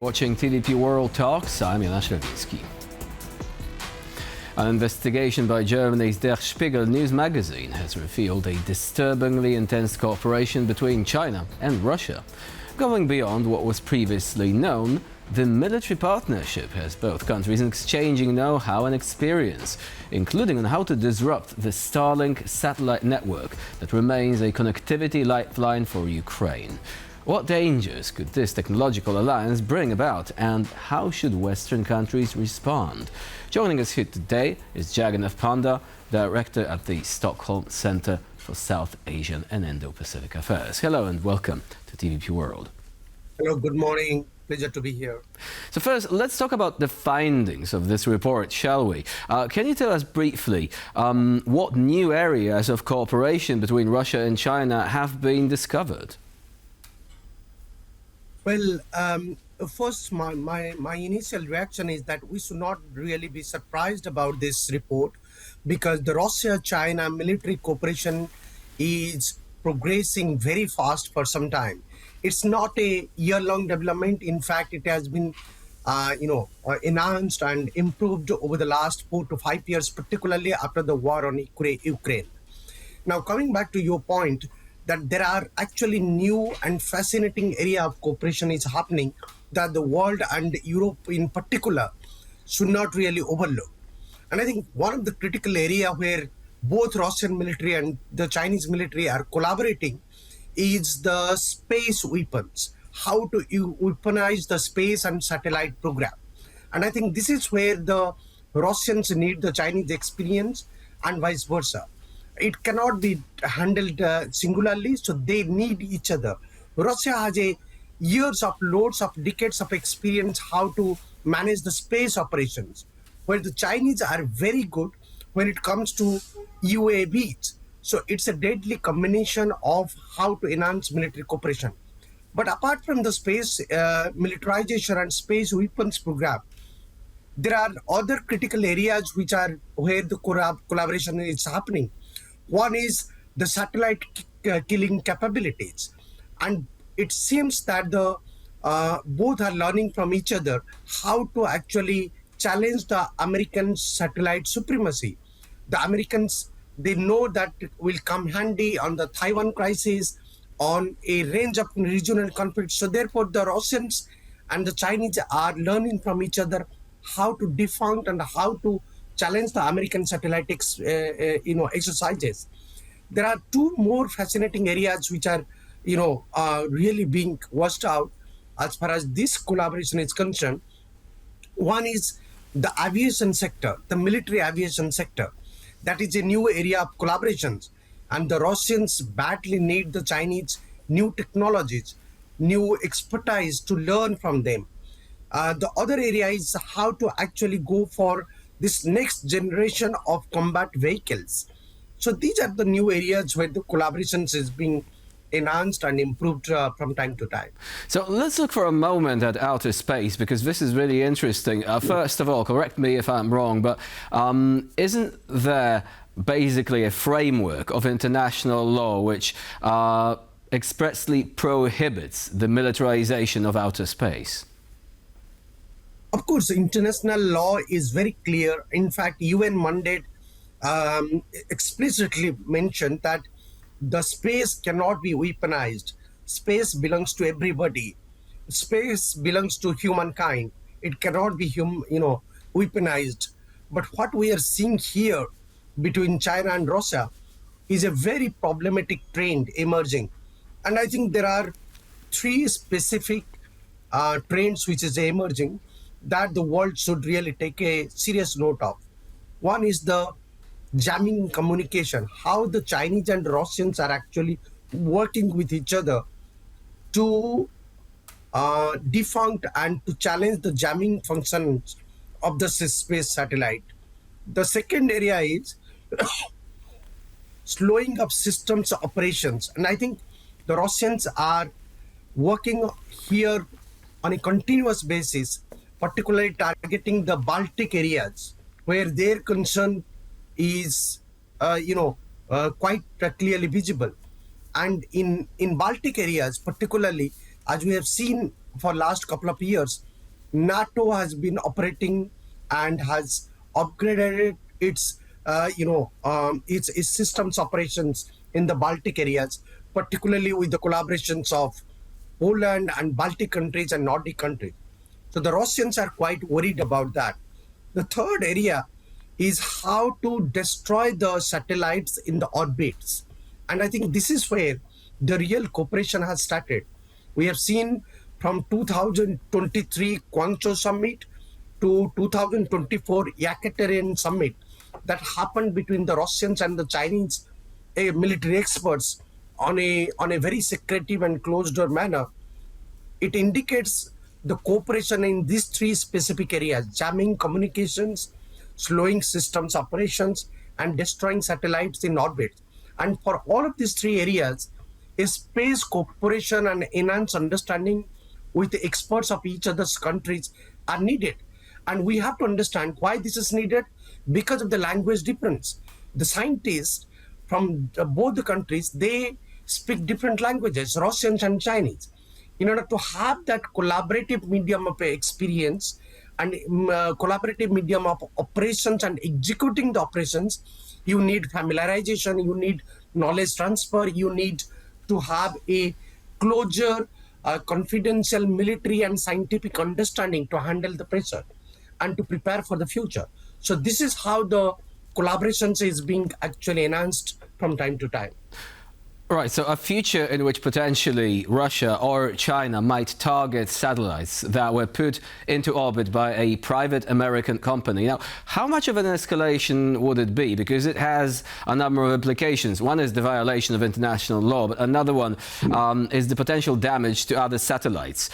Watching TVP World Talks, I'm Jonas Lewicki. An investigation by Germany's Der Spiegel news magazine has revealed a disturbingly intense cooperation between China and Russia. Going beyond what was previously known, the military partnership has both countries exchanging know-how and experience, including on how to disrupt the Starlink satellite network that remains a connectivity lifeline for Ukraine. What dangers could this technological alliance bring about, and how should Western countries respond? Joining us here today is Jagannath Panda, Director at the Stockholm Center for South Asian and Indo-Pacific Affairs. Hello and welcome to TVP World. Hello, good morning. Pleasure to be here. So first, let's talk about the findings of this report, shall we? Can you tell us briefly what new areas of cooperation between Russia and China have been discovered? Well, first, my initial reaction is that we should not really be surprised about this report, because the Russia-China military cooperation is progressing very fast for some time. It's not a year-long development. In fact, it has been, enhanced and improved over the last 4 to 5 years, particularly after the war on Ukraine. Now, coming back to your point, that there are actually new and fascinating area of cooperation is happening that the world and Europe in particular should not really overlook. And I think one of the critical area where both Russian military and the Chinese military are collaborating is the space weapons, how to weaponize the space and satellite program. And I think this is where the Russians need the Chinese experience and vice versa. It cannot be handled singularly, so they need each other. Russia has loads of decades of experience how to manage the space operations, where the Chinese are very good when it comes to UAVs. So it's a deadly combination of how to enhance military cooperation. But apart from the space militarization and space weapons program, there are other critical areas which are where the collaboration is happening. One is the satellite killing capabilities, and it seems that the both are learning from each other how to actually challenge the American satellite supremacy. The Americans, they know that it will come handy on the Taiwan crisis, on a range of regional conflicts. So therefore, the Russians and the Chinese are learning from each other how to defund and how to challenge the American satellite exercises. There are two more fascinating areas which are really being washed out as far as this collaboration is concerned. One is the aviation sector, the military aviation sector. That is a new area of collaborations, and the Russians badly need the Chinese new technologies, new expertise to learn from them. The other area is how to actually go for this next generation of combat vehicles. So these are the new areas where the collaborations is being enhanced and improved from time to time. So let's look for a moment at outer space, because this is really interesting. First of all, correct me if I'm wrong, but isn't there basically a framework of international law which expressly prohibits the militarization of outer space? Of course, international law is very clear. In fact, UN mandate explicitly mentioned that the space cannot be weaponized. Space belongs to everybody. Space belongs to humankind. It cannot be weaponized. But what we are seeing here between China and Russia is a very problematic trend emerging. And I think there are three specific trends which is emerging that the world should really take a serious note of. One is the jamming communication, how the Chinese and Russians are actually working with each other to defund and to challenge the jamming functions of the space satellite. The second area is slowing of systems operations. And I think the Russians are working here on a continuous basis, particularly targeting the Baltic areas, where their concern is, quite clearly visible. And in Baltic areas, particularly, as we have seen for last couple of years, NATO has been operating and has upgraded its systems operations in the Baltic areas, particularly with the collaborations of Poland and Baltic countries and Nordic countries. So the Russians are quite worried about that. The third area is how to destroy the satellites in the orbits. And I think this is where the real cooperation has started. We have seen from 2023 Guangzhou summit to 2024 Yekaterinburg summit that happened between the Russians and the Chinese military experts on a very secretive and closed door manner. It indicates the cooperation in these three specific areas: jamming communications, slowing systems operations, and destroying satellites in orbit. And for all of these three areas, a space cooperation and enhanced understanding with the experts of each other's countries are needed. And we have to understand why this is needed, because of the language difference. The scientists from both the countries, they speak different languages, Russians and Chinese. In order to have that collaborative medium of experience and collaborative medium of operations and executing the operations, you need familiarization, you need knowledge transfer, you need to have a closure, confidential military and scientific understanding to handle the pressure and to prepare for the future. So this is how the collaborations is being actually enhanced from time to time. Right, so a future in which potentially Russia or China might target satellites that were put into orbit by a private American company. Now, how much of an escalation would it be? Because it has a number of implications. One is the violation of international law, but another one is the potential damage to other satellites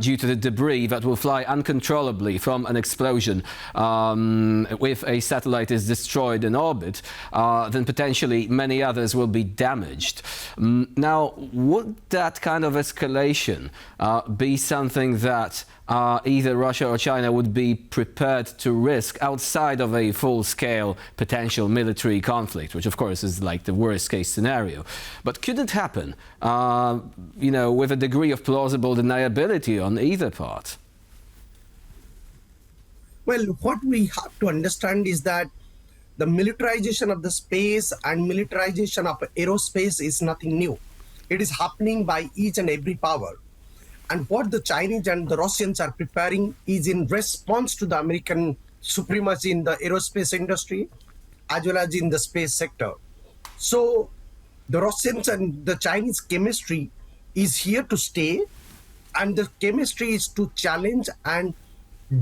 due to the debris that will fly uncontrollably from an explosion. If a satellite is destroyed in orbit, then potentially many others will be damaged. Now, would that kind of escalation be something that either Russia or China would be prepared to risk outside of a full-scale potential military conflict, which of course is like the worst-case scenario? But could it happen, with a degree of plausible deniability on either part? Well, what we have to understand is that the militarization of the space and militarization of aerospace is nothing new. It is happening by each and every power. And what the Chinese and the Russians are preparing is in response to the American supremacy in the aerospace industry as well as in the space sector. So the Russians and the Chinese chemistry is here to stay, and the chemistry is to challenge and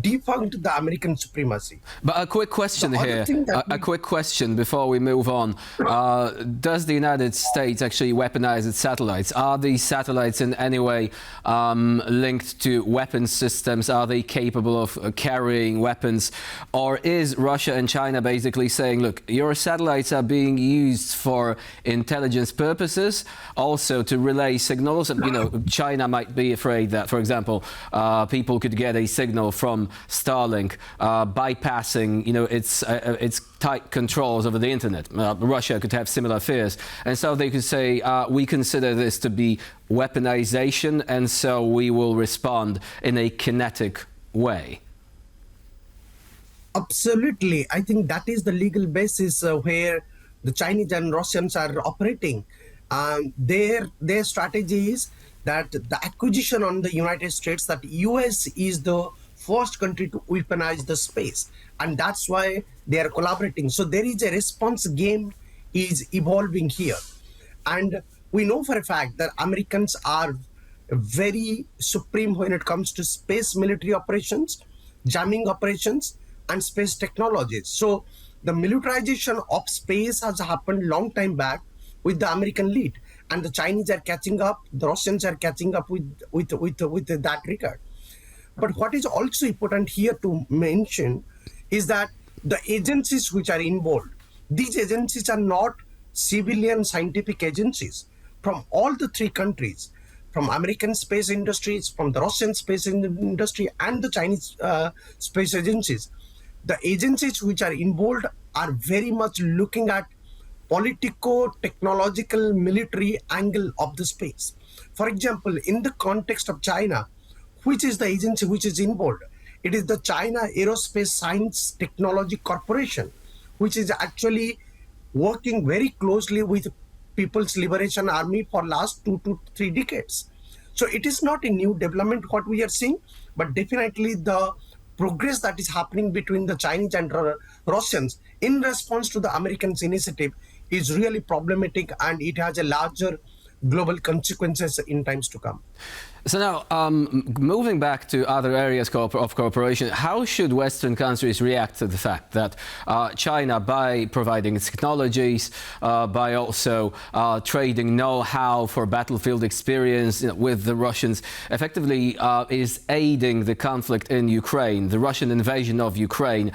defunct the American supremacy. But a quick question here, a quick question before we move on. Does the United States actually weaponize its satellites? Are these satellites in any way linked to weapons systems? Are they capable of carrying weapons? Or is Russia and China basically saying, look, your satellites are being used for intelligence purposes, also to relay signals? And, China might be afraid that, for example, people could get a signal from Starlink bypassing, its tight controls over the internet. Russia could have similar fears, and so they could say, we consider this to be weaponization, and so we will respond in a kinetic way. Absolutely. I think that is the legal basis where the Chinese and Russians are operating. Their strategy is that the acquisition on the United States, that US is the first country to weaponize the space, and that's why they are collaborating. So there is a response game is evolving here, and we know for a fact that Americans are very supreme when it comes to space military operations, jamming operations, and space technologies. So the militarization of space has happened long time back with the American lead, and the Chinese are catching up, the Russians are catching up with that regard. But what is also important here to mention is that the agencies which are involved, these agencies are not civilian scientific agencies from all the three countries, from American space industries, from the Russian space industry, and the Chinese space agencies. The agencies which are involved are very much looking at politico-technological military angle of the space. For example, in the context of China, which is the agency which is involved? It is the China Aerospace Science Technology Corporation, which is actually working very closely with People's Liberation Army for last 2 to 3 decades. So it is not a new development what we are seeing, but definitely the progress that is happening between the Chinese and Russians in response to the Americans' initiative is really problematic, and it has a larger global consequences in times to come. So now, moving back to other areas of cooperation, how should Western countries react to the fact that China, by providing its technologies, by also trading know-how for battlefield experience with the Russians, effectively is aiding the conflict in Ukraine, the Russian invasion of Ukraine,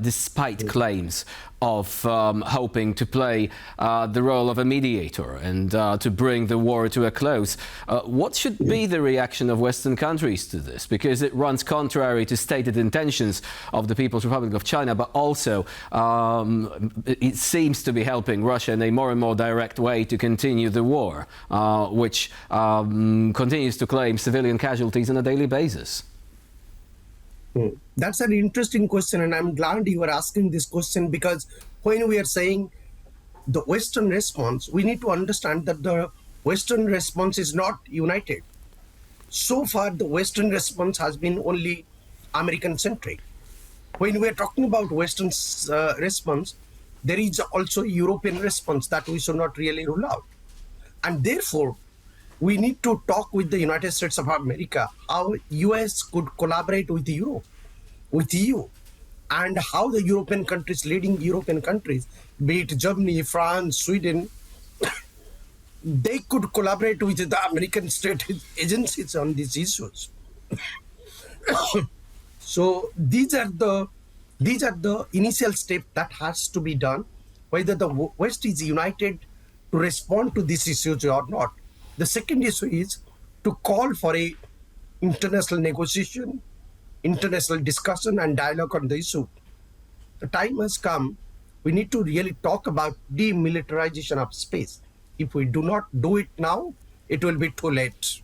despite claims of hoping to play the role of a mediator and to bring the war to a close. What should be the reaction of Western countries to this? Because it runs contrary to stated intentions of the People's Republic of China, but also it seems to be helping Russia in a more and more direct way to continue the war, which continues to claim civilian casualties on a daily basis. That's an interesting question, and I'm glad you are asking this question, because when we are saying the Western response, we need to understand that the Western response is not united. So far, the Western response has been only American-centric. When we are talking about Western response, there is also European response that we should not really rule out. And therefore, we need to talk with the United States of America how US could collaborate with Europe, with EU, and how the European countries, leading European countries, be it Germany, France, Sweden, they could collaborate with the American state agencies on these issues. So these are the initial steps that has to be done, whether the West is united to respond to these issues or not. The second issue is to call for a international negotiation, international discussion and dialogue on the issue. The time has come. We need to really talk about demilitarization of space. If we do not do it now, it will be too late.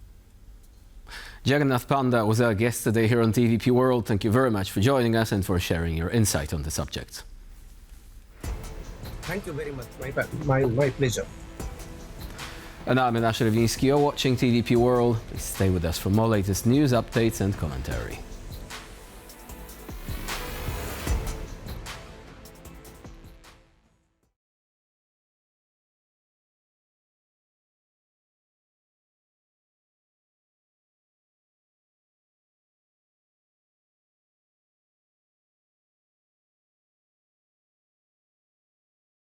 Jagannath Panda was our guest today here on TVP World. Thank you very much for joining us and for sharing your insight on the subject. Thank you very much. My pleasure. And I'm Minash Rewinski. You're watching TVP World. Please stay with us for more latest news, updates and commentary.